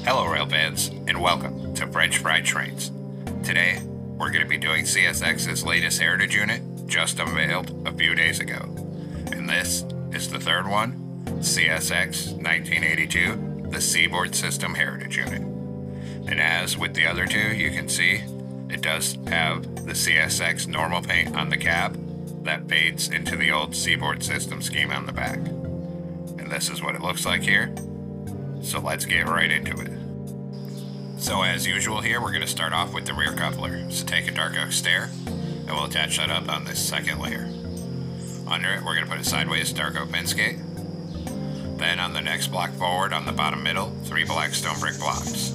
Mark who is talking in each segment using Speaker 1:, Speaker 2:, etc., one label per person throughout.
Speaker 1: Hello rail fans, and welcome to French Fried Trains. Today, we're going to be doing CSX's latest heritage unit, just unveiled a few days ago. And this is the third one, CSX 1982, the Seaboard System Heritage Unit. And as with the other two, you can see, it does have the CSX normal paint on the cab that fades into the old Seaboard System scheme on the back. And this is what it looks like here. So let's get right into it. So as usual here, we're going to start off with the rear coupler. So take a dark oak stair, and we'll attach that up on this second layer. Under it, we're going to put a sideways dark oak fence gate. Then on the next block forward, on the bottom middle, 3 black stone brick blocks.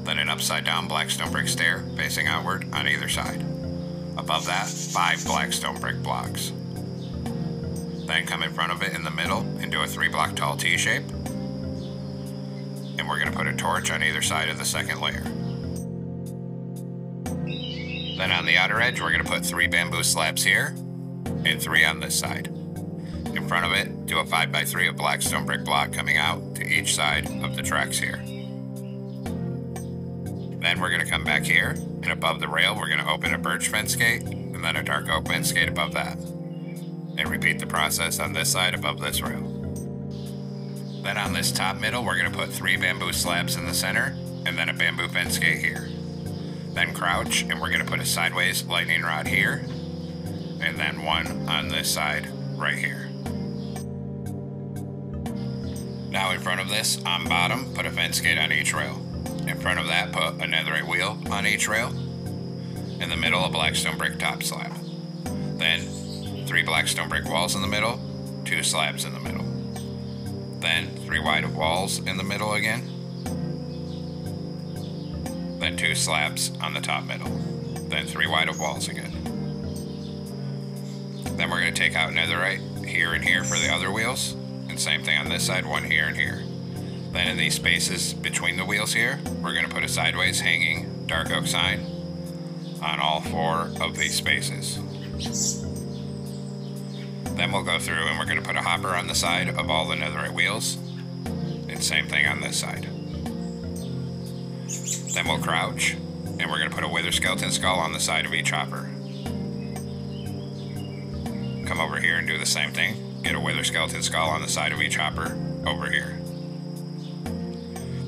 Speaker 1: Then an upside down black stone brick stair facing outward on either side. Above that, 5 black stone brick blocks. Then come in front of it in the middle and do a 3 block tall T shape. And we're going to put a torch on either side of the second layer. Then on the outer edge, we're going to put 3 bamboo slabs here and 3 on this side. In front of it, do a 5x3 of black stone brick block coming out to each side of the tracks here. Then we're going to come back here, and above the rail, we're going to open a birch fence gate and then a dark oak fence gate above that. And repeat the process on this side above this rail. Then on this top middle, we're going to put 3 bamboo slabs in the center, and then a bamboo fence gate here. Then crouch, and we're going to put a sideways lightning rod here, and then one on this side right here. Now in front of this, on bottom, put a fence gate on each rail. In front of that, put a netherite wheel on each rail. In the middle, a black stone brick top slab. Then 3 black stone brick walls in the middle, 2 slabs in the middle. Then 3 wide of walls in the middle again. Then 2 slabs on the top middle. Then 3 wide of walls again. Then we're going to take out netherite here and here for the other wheels. And same thing on this side, 1 here and here. Then in these spaces between the wheels here, we're going to put a sideways hanging dark oak sign on all 4 of these spaces. Then we'll go through and we're going to put a hopper on the side of all the netherite wheels. And same thing on this side. Then we'll crouch and we're going to put a wither skeleton skull on the side of each hopper. Come over here and do the same thing. Get a wither skeleton skull on the side of each hopper over here.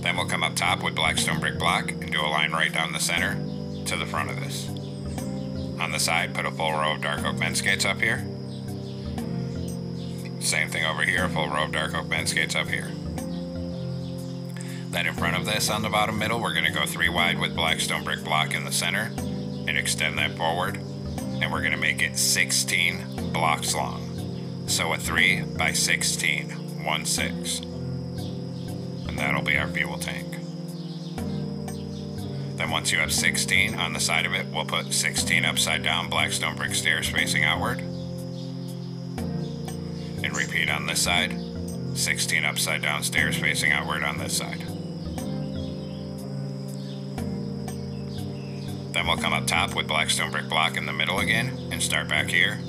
Speaker 1: Then we'll come up top with black stone brick block and do a line right down the center to the front of this. On the side, put a full row of dark oak fence gates up here. Same thing over here, a full row of dark oak fence gates up here. Then in front of this on the bottom middle, we're going to go 3 wide with black stone brick block in the center and extend that forward. And we're going to make it 16 blocks long. So a 3 by 16, 1/6. And that'll be our fuel tank. Then once you have 16 on the side of it, we'll put 16 upside down black stone brick stairs facing outward. And repeat on this side, 16 upside down stairs facing outward on this side. Then we'll come up top with black stone brick block in the middle again and start back here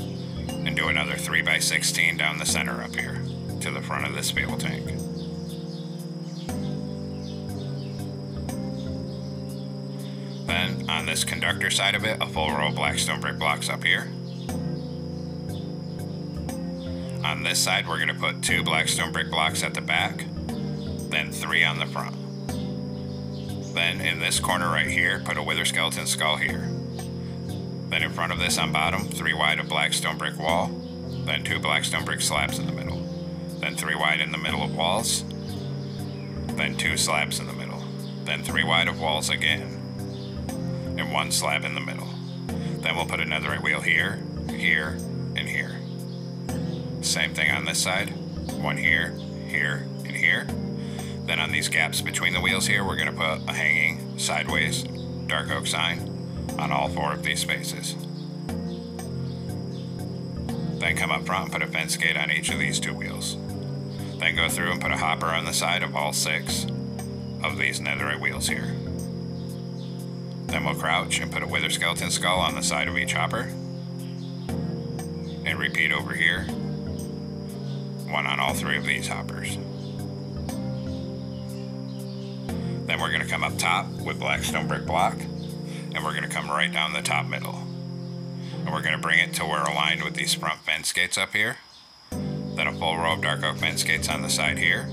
Speaker 1: and do another 3 by 16 down the center up here to the front of this fuel tank. Then on this conductor side of it, a full row of black stone brick blocks up here. On this side, we're going to put 2 black stone brick blocks at the back, then 3 on the front. Then in this corner right here, put a wither skeleton skull here. Then in front of this on bottom, 3 wide of black stone brick wall, then 2 black stone brick slabs in the middle. Then 3 wide in the middle of walls, then 2 slabs in the middle. Then 3 wide of walls again, and 1 slab in the middle. Then we'll put a netherite wheel here, here, and here. Same thing on this side, 1 here, here, and here. Then on these gaps between the wheels here, we're going to put a hanging sideways dark oak sign on all 4 of these spaces. Then come up front and put a fence gate on each of these 2 wheels. Then go through and put a hopper on the side of all 6 of these netherite wheels here. Then we'll crouch and put a wither skeleton skull on the side of each hopper. And repeat over here. 1 on all 3 of these hoppers. Then we're we're going to come up top with black stone brick block, and we're going to come right down the top middle. And we're going to bring it till we're aligned with these front fence gates up here. Then a full row of dark oak fence gates on the side here,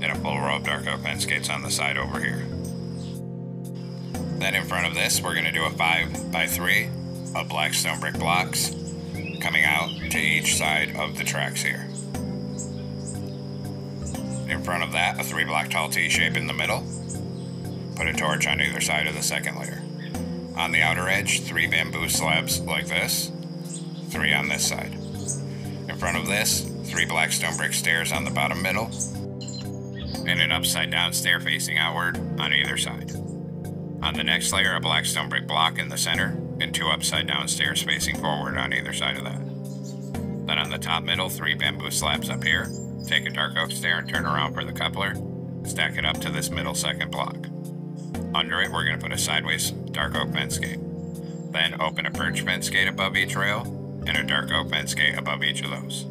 Speaker 1: and a full row of dark oak fence gates on the side over here. Then in front of this, we're going to do a 5x3 of black stone brick blocks coming out to each side of the tracks here. In front of that, a 3-block tall T-shape in the middle. Put a torch on either side of the second layer. On the outer edge, 3 bamboo slabs like this, 3 on this side. In front of this, 3 black stone brick stairs on the bottom middle, and an upside down stair facing outward on either side. On the next layer, a black stone brick block in the center, and 2 upside down stairs facing forward on either side of that. Then on the top middle, 3 bamboo slabs up here. Take a dark oak stair and turn around for the coupler. Stack it up to this middle second block. Under it, we're going to put a sideways dark oak fence gate. Then open a birch fence gate above each rail, and a dark oak fence gate above each of those.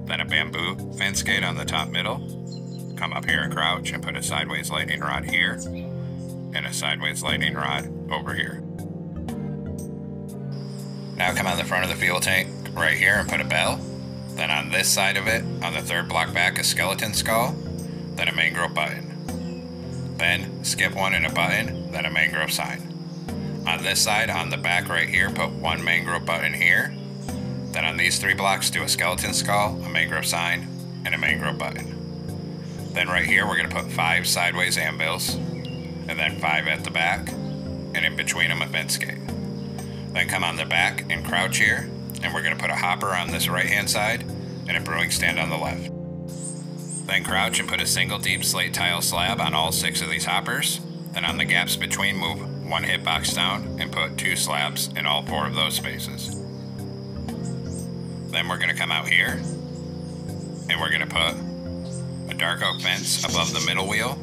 Speaker 1: Then a bamboo fence gate on the top middle. Come up here and crouch and put a sideways lightning rod here, and a sideways lightning rod over here. Now come on the front of the fuel tank right here and put a bell. Then on this side of it, on the 3rd block back, a skeleton skull, then a mangrove button. Then skip one and a button, then a mangrove sign. On this side, on the back right here, put 1 mangrove button here. Then on these 3 blocks, do a skeleton skull, a mangrove sign, and a mangrove button. Then right here, we're going to put 5 sideways anvils, and then 5 at the back, and in between them a fence gate. Then come on the back and crouch here, and we're going to put a hopper on this right hand side and a brewing stand on the left. Then crouch and put a single deep slate tile slab on all 6 of these hoppers. Then on the gaps between, move 1 hitbox down and put 2 slabs in all 4 of those spaces. Then we're going to come out here and we're going to put a dark oak fence above the middle wheel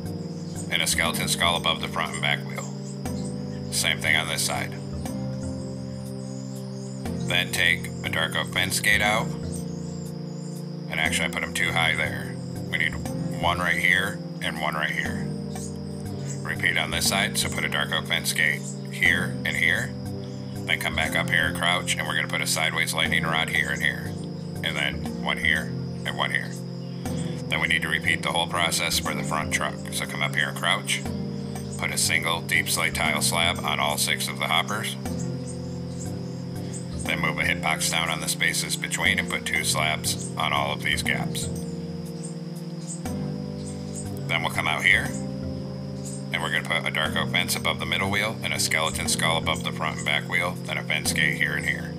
Speaker 1: and a skeleton skull above the front and back wheel. Same thing on this side. Then take a dark oak fence gate out, and actually I put them too high there. We need 1 right here and 1 right here. Repeat on this side, so put a dark oak fence gate here and here. Then come back up here and crouch, and we're going to put a sideways lightning rod here and here. And then 1 here and 1 here. Then we need to repeat the whole process for the front truck. So come up here and crouch. Put a single deep slate tile slab on all 6 of the hoppers. Then move a hitbox down on the spaces between and put 2 slabs on all of these gaps. Then we'll come out here, and we're going to put a dark oak fence above the middle wheel and a skeleton skull above the front and back wheel, then a fence gate here and here.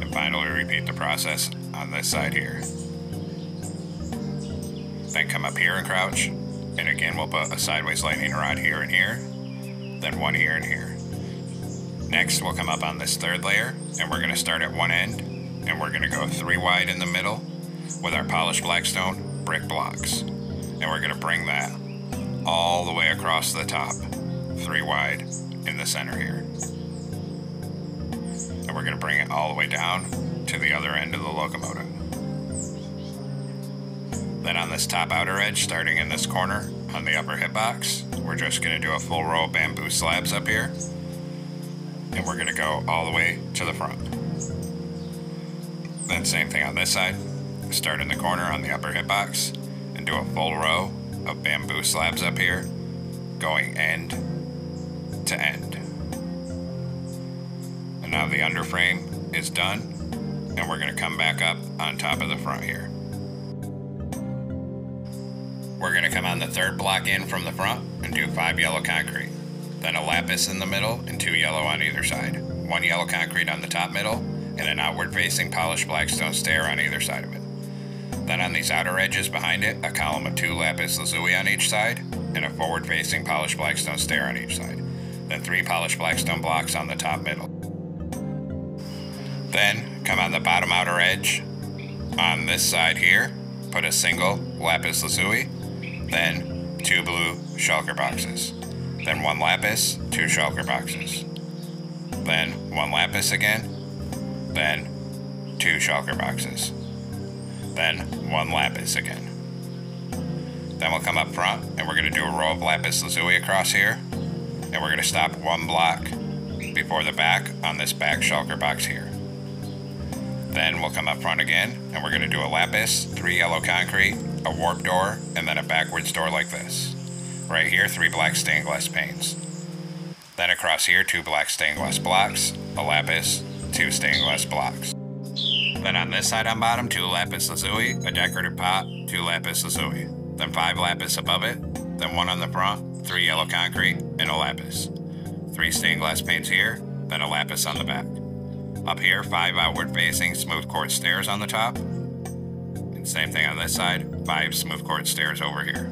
Speaker 1: And finally repeat the process on this side here. Then come up here and crouch, and again we'll put a sideways lightning rod here and here, then 1 here and here. Next we'll come up on this 3rd layer, and we're going to start at one end, and we're going to go 3 wide in the middle with our polished blackstone brick blocks. And we're going to bring that all the way across the top, 3 wide in the center here. And we're going to bring it all the way down to the other end of the locomotive. Then on this top outer edge, starting in this corner on the upper hitbox, we're just going to do a full row of bamboo slabs up here. And we're going to go all the way to the front. Then same thing on this side. Start in the corner on the upper hitbox and do a full row of bamboo slabs up here, going end to end. And now the underframe is done, and we're going to come back up on top of the front here. We're going to come on the 3rd block in from the front and do 5 yellow concrete. Then a lapis in the middle and 2 yellow on either side. 1 yellow concrete on the top middle and an outward facing polished blackstone stair on either side of it. Then on these outer edges behind it, a column of 2 lapis lazuli on each side and a forward facing polished blackstone stair on each side. Then 3 polished blackstone blocks on the top middle. Then come on the bottom outer edge on this side here, put a single lapis lazuli, then 2 blue shulker boxes. Then 1 lapis, 2 shulker boxes. Then 1 lapis again, then 2 shulker boxes. Then 1 lapis again. Then we'll come up front and we're going to do a row of lapis lazuli across here. And we're going to stop 1 block before the back on this back shulker box here. Then we'll come up front again and we're going to do a lapis, 3 yellow concrete, a warp door, and then a backwards door like this. Right here, 3 black stained glass panes. Then across here, 2 black stained glass blocks, a lapis, 2 stained glass blocks. Then on this side on bottom, 2 lapis lazuli, a decorative pot, 2 lapis lazuli. Then 5 lapis above it, then 1 on the front, 3 yellow concrete, and a lapis. 3 stained glass panes here, then a lapis on the back. Up here, 5 outward facing smooth quartz stairs on the top. And same thing on this side, 5 smooth quartz stairs over here.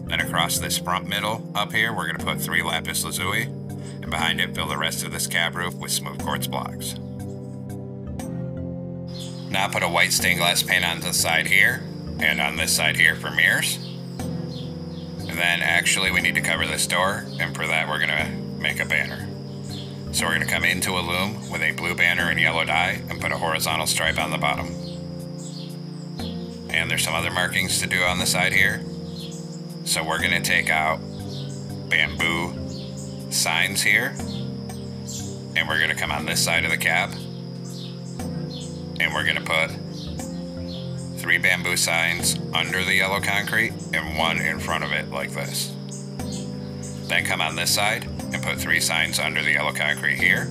Speaker 1: Then across this front middle up here, we're going to put 3 lapis lazuli, and behind it fill the rest of this cab roof with smooth quartz blocks. Now put a white stained glass paint on the side here, and on this side here for mirrors. And then actually we need to cover this door, and for that we're going to make a banner. So we're going to come into a loom with a blue banner and yellow dye and put a horizontal stripe on the bottom. And there's some other markings to do on the side here. So we're going to take out bamboo signs here, and we're going to come on this side of the cab, and we're going to put 3 bamboo signs under the yellow concrete and 1 in front of it like this. Then come on this side and put 3 signs under the yellow concrete here.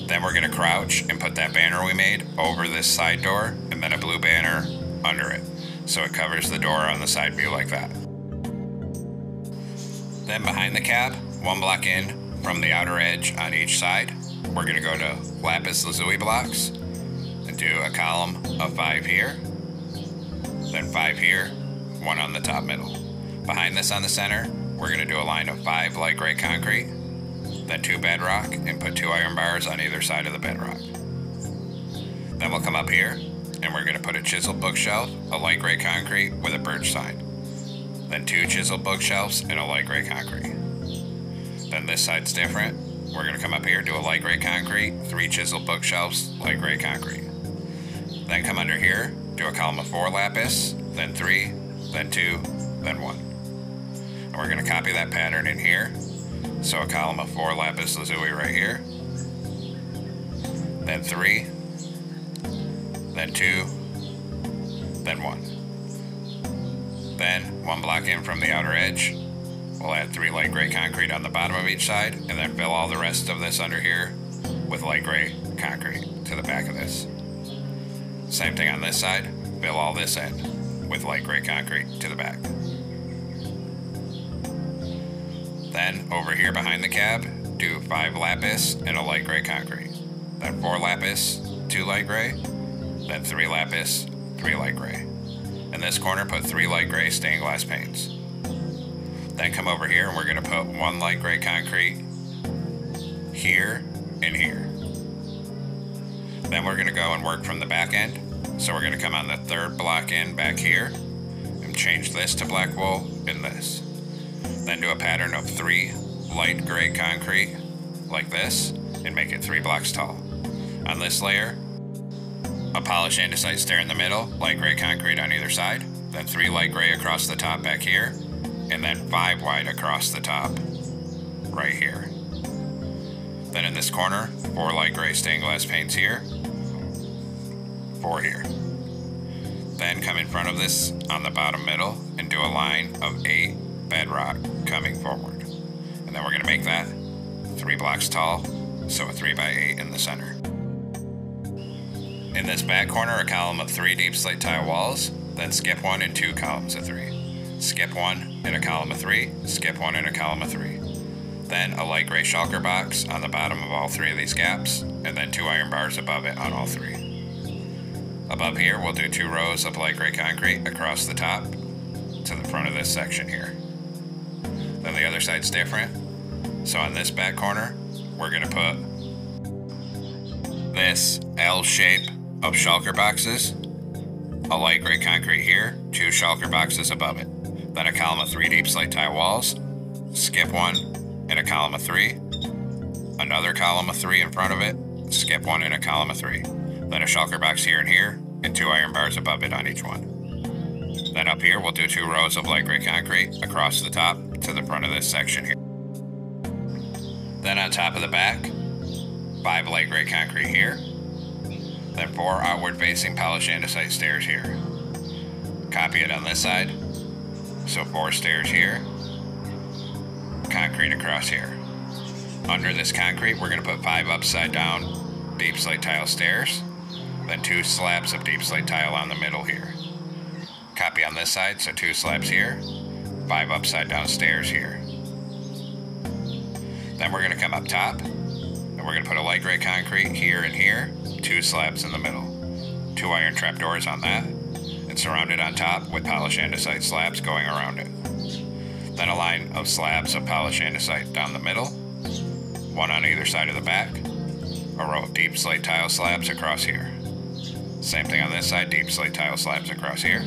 Speaker 1: Then we're going to crouch and put that banner we made over this side door and then a blue banner under it, so it covers the door on the side view like that. Then behind the cab, 1 block in from the outer edge on each side, we're going to go to lapis lazuli blocks and do a column of 5 here, then 5 here, 1 on the top middle. Behind this on the center, we're going to do a line of 5 light gray concrete, then 2 bedrock, and put 2 iron bars on either side of the bedrock. Then we'll come up here, and we're going to put a chiseled bookshelf, a light gray concrete with a birch sign. Then 2 chiseled bookshelves and a light gray concrete. Then this side's different. We're going to come up here, do a light gray concrete, 3 chiseled bookshelves, light gray concrete. Then come under here, do a column of 4 lapis, then 3, then 2, then 1. And we're going to copy that pattern in here. So a column of 4 lapis lazuli right here, then 3, then 2, then 1. Then 1 block in from the outer edge, we'll add 3 light gray concrete on the bottom of each side, and then fill all the rest of this under here with light gray concrete to the back of this. Same thing on this side, fill all this in with light gray concrete to the back. Then over here behind the cab, do 5 lapis and a light gray concrete. Then 4 lapis, 2 light gray, then 3 lapis, 3 light gray. In this corner, put 3 light gray stained glass panes. Then come over here and we're going to put 1 light gray concrete here and here. Then we're going to go and work from the back end. So we're going to come on the 3rd block in back here and change this to black wool in this. Then do a pattern of 3 light gray concrete like this and make it 3 blocks tall. On this layer, a polished andesite stair in the middle, light gray concrete on either side, then 3 light gray across the top back here, and then 5 wide across the top right here. Then in this corner, 4 light gray stained glass panes here, 4 here. Then come in front of this on the bottom middle and do a line of 8 bedrock coming forward. And then we're going to make that 3 blocks tall, so a 3 by 8 in the center. In this back corner, a column of 3 deep slate tile walls, then skip 1 and 2 columns of 3. Skip 1 and a column of 3, skip 1 and a column of 3. Then a light gray shulker box on the bottom of all 3 of these gaps, and then 2 iron bars above it on all 3. Above here, we'll do 2 rows of light gray concrete across the top to the front of this section here. Then the other side's different. So on this back corner, we're going to put this L shape of shulker boxes, a light gray concrete here, 2 shulker boxes above it. Then a column of 3 deep slate tile walls, skip 1 and a column of 3, another column of 3 in front of it, skip 1 and a column of 3. Then a shulker box here and here, and 2 iron bars above it on each one. Then up here, we'll do 2 rows of light gray concrete across the top to the front of this section here. Then on top of the back, 5 light gray concrete here. Then 4 outward facing polished andesite stairs here. Copy it on this side. So 4 stairs here. Concrete across here. Under this concrete, we're going to put 5 upside down deep slate tile stairs. Then 2 slabs of deep slate tile on the middle here. Copy on this side, so 2 slabs here, 5 upside down stairs here. Then we're going to come up top, and we're going to put a light gray concrete here and here, 2 slabs in the middle. 2 iron trapdoors on that, and surrounded on top with polished andesite slabs going around it. Then a line of slabs of polished andesite down the middle, 1 on either side of the back, a row of deep slate tile slabs across here. Same thing on this side, deep slate tile slabs across here.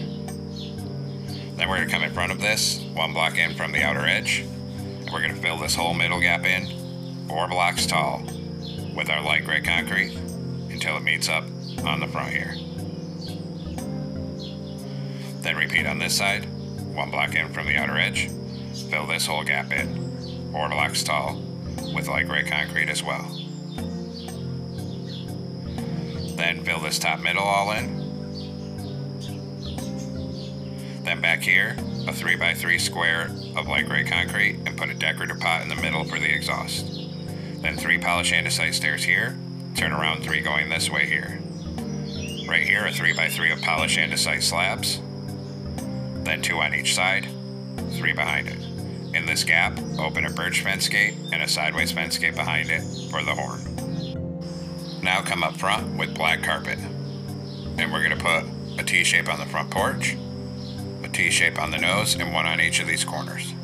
Speaker 1: Then we're going to come in front of this, 1 block in from the outer edge, and we're going to fill this whole middle gap in, 4 blocks tall, with our light gray concrete until it meets up on the front here. Then repeat on this side, 1 block in from the outer edge, fill this whole gap in, 4 blocks tall, with light gray concrete as well. Then fill this top middle all in. Then back here, a 3x3 square of light gray concrete and put a decorative pot in the middle for the exhaust. Then 3 polished andesite stairs here, turn around 3 going this way here. Right here, a 3x3 of polished andesite slabs, then 2 on each side, 3 behind it. In this gap, open a birch fence gate and a sideways fence gate behind it for the horn. Now come up front with black carpet, and we're going to put a T-shape on the front porch, a T-shape on the nose, and 1 on each of these corners.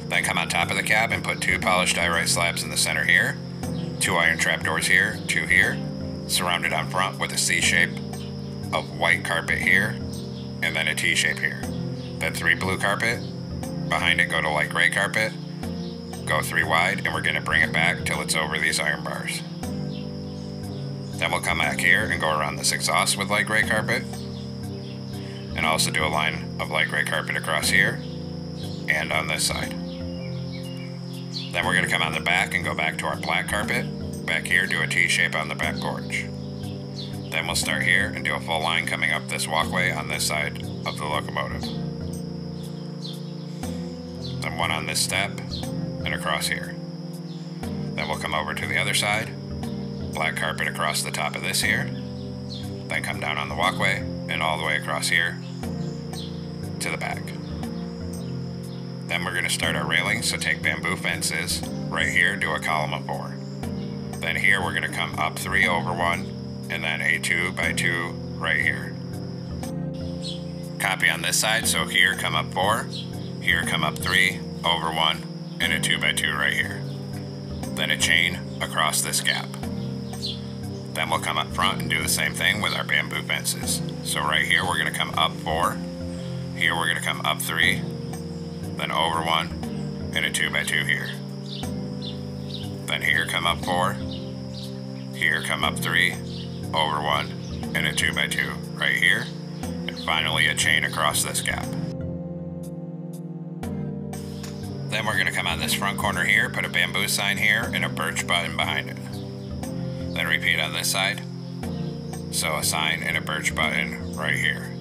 Speaker 1: Then come on top of the cab and put 2 polished diorite slabs in the center here, 2 iron trapdoors here, 2 here, surrounded on front with a C-shape of white carpet here, and then a T-shape here. Then 3 blue carpet, behind it go to light gray carpet, go 3 wide, and we're going to bring it back till it's over these iron bars. Then we'll come back here and go around this exhaust with light gray carpet, and also do a line of light gray carpet across here and on this side. Then we're going to come on the back and go back to our black carpet. Back here, do a T-shape on the back porch. Then we'll start here and do a full line coming up this walkway on this side of the locomotive. Then 1 on this step and across here. Then we'll come over to the other side, black carpet across the top of this here, then come down on the walkway and all the way across here to the back. Then we're going to start our railings, so take bamboo fences. Right here, do a column of 4. Then here we're going to come up 3 over 1, and then a 2x2 right here. Copy on this side, so here come up 4, here come up 3 over 1, and a 2x2 right here. Then a chain across this gap. Then we'll come up front and do the same thing with our bamboo fences. So right here we're going to come up 4, here we're going to come up 3, then over 1, and a 2x2 here. Then here come up 4, here come up 3, over 1, and a 2x2 right here, and finally a chain across this gap. Then we're going to come on this front corner here, put a bamboo sign here, and a birch button behind it. Then repeat on this side, so a sign and a birch button right here.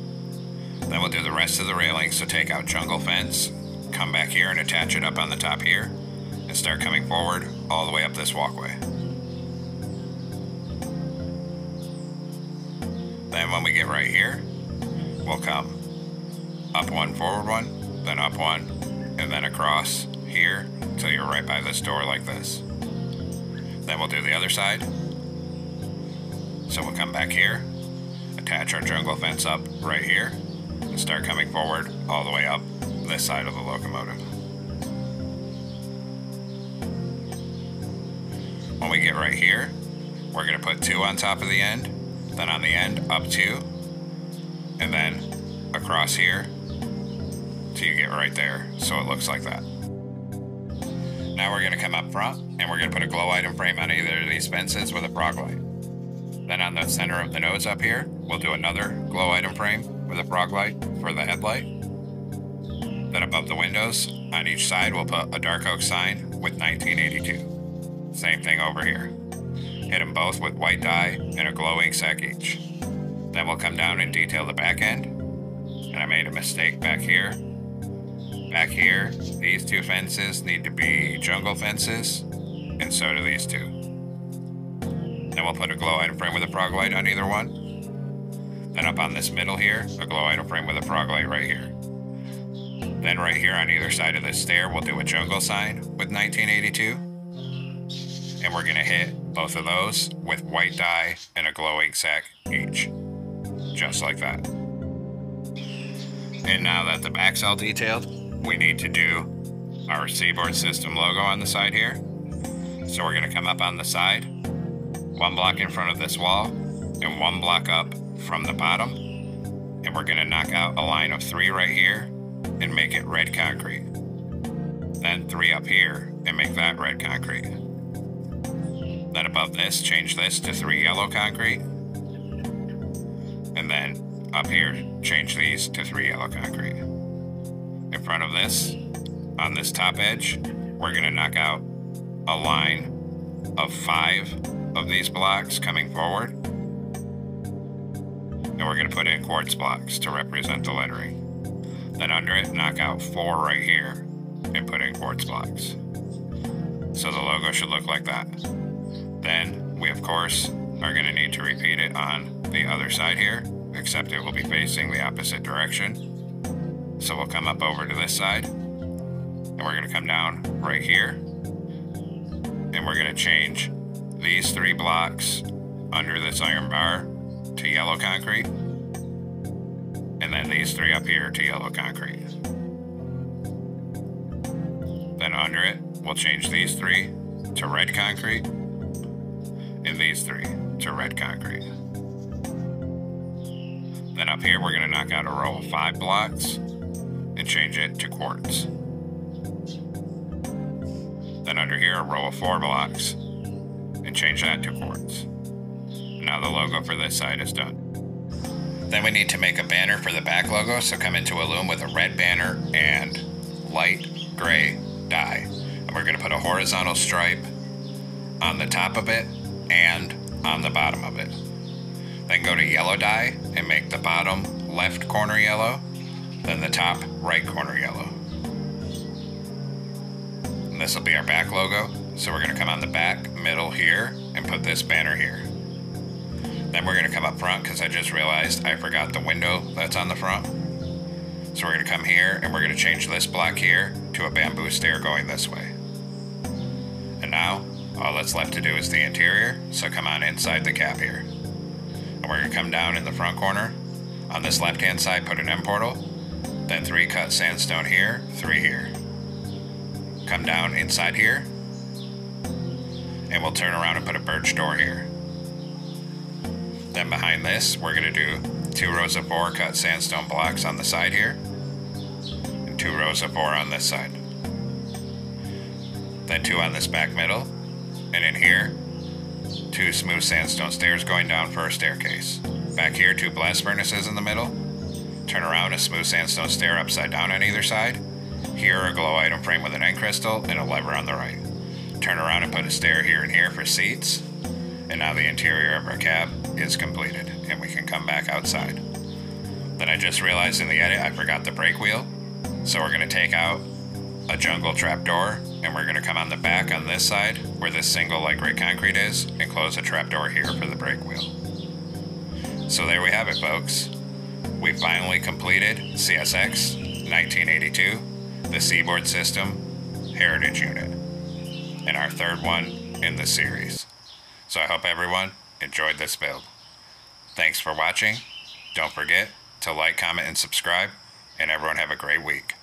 Speaker 1: Then we'll do the rest of the railing, so take out jungle fence, come back here and attach it up on the top here, and start coming forward all the way up this walkway. Then when we get right here, we'll come up 1, forward 1, then up 1, and then across here until you're right by this door like this. Then we'll do the other side. So we'll come back here, attach our jungle fence up right here, and start coming forward all the way up this side of the locomotive. When we get right here, we're going to put 2 on top of the end, then on the end up 2, and then across here till you get right there, so it looks like that. Now we're going to come up front, and we're going to put a glow item frame on either of these fences with a frog light. Then on the center of the nose up here, we'll do another glow item frame with a frog light for the headlight. Then above the windows, on each side, we'll put a dark oak sign with 1982. Same thing over here. Hit them both with white dye and a glow ink sac each. Then we'll come down and detail the back end. And I made a mistake back here. Back here, these two fences need to be jungle fences, and so do these two. Then we'll put a glow item frame with a frog light on either one. Then up on this middle here, a glow item frame with a frog light right here. Then right here on either side of this stair, we'll do a jungle sign with 1982. And we're gonna hit both of those with white dye and a glow ink sac each. Just like that. And now that the back's all detailed, we need to do our Seaboard system logo on the side here. So we're gonna come up on the side, one block in front of this wall, and one block up from the bottom. And we're gonna knock out a line of 3 right here and make it red concrete. Then 3 up here and make that red concrete. Then above this, change this to 3 yellow concrete. And then up here, change these to 3 yellow concrete. In front of this, on this top edge, we're gonna knock out a line of 5 of these blocks coming forward. And we're gonna put in quartz blocks to represent the lettering. Then under it, knock out 4 right here and put in quartz blocks. So the logo should look like that. Then we, of course, are gonna need to repeat it on the other side here, except it will be facing the opposite direction. So we'll come up over to this side, and we're gonna come down right here, and we're gonna change these 3 blocks under this iron bar to yellow concrete, and then these 3 up here to yellow concrete. Then under it, we'll change these 3 to red concrete, and these 3 to red concrete. Then up here, we're gonna knock out a row of 5 blocks and change it to quartz. Then under here, a row of 4 blocks and change that to quartz. Now the logo for this side is done. Then we need to make a banner for the back logo, so come into Illume with a red banner and light gray dye. And we're gonna put a horizontal stripe on the top of it and on the bottom of it. Then go to yellow dye and make the bottom left corner yellow, then the top right corner yellow. And this will be our back logo. So we're gonna come on the back middle here and put this banner here. Then we're gonna come up front because I just realized I forgot the window that's on the front. So we're gonna come here and we're gonna change this block here to a bamboo stair going this way. And now all that's left to do is the interior, so come on inside the cap here. And we're gonna come down in the front corner. On this left-hand side, put an M portal, then 3 cut sandstone here, 3 here. Come down inside here, and we'll turn around and put a birch door here. Then behind this, we're gonna do 2 rows of 4 cut sandstone blocks on the side here, and 2 rows of 4 on this side. Then 2 on this back middle, and in here, 2 smooth sandstone stairs going down for a staircase. Back here, 2 blast furnaces in the middle. Turn around, a smooth sandstone stair upside down on either side. Here, a glow item frame with an end crystal and a lever on the right. Turn around and put a stair here and here for seats. And now the interior of our cab is completed, and we can come back outside. Then I just realized in the edit I forgot the brake wheel. So we're gonna take out a jungle trapdoor, and we're gonna come on the back on this side where this single light gray concrete is and close a trapdoor here for the brake wheel. So there we have it, folks. We finally completed CSX 1982, the Seaboard System Heritage Unit, and our 3rd one in the series. So I hope everyone enjoyed this build. Thanks for watching. Don't forget to like, comment, and subscribe, and everyone have a great week.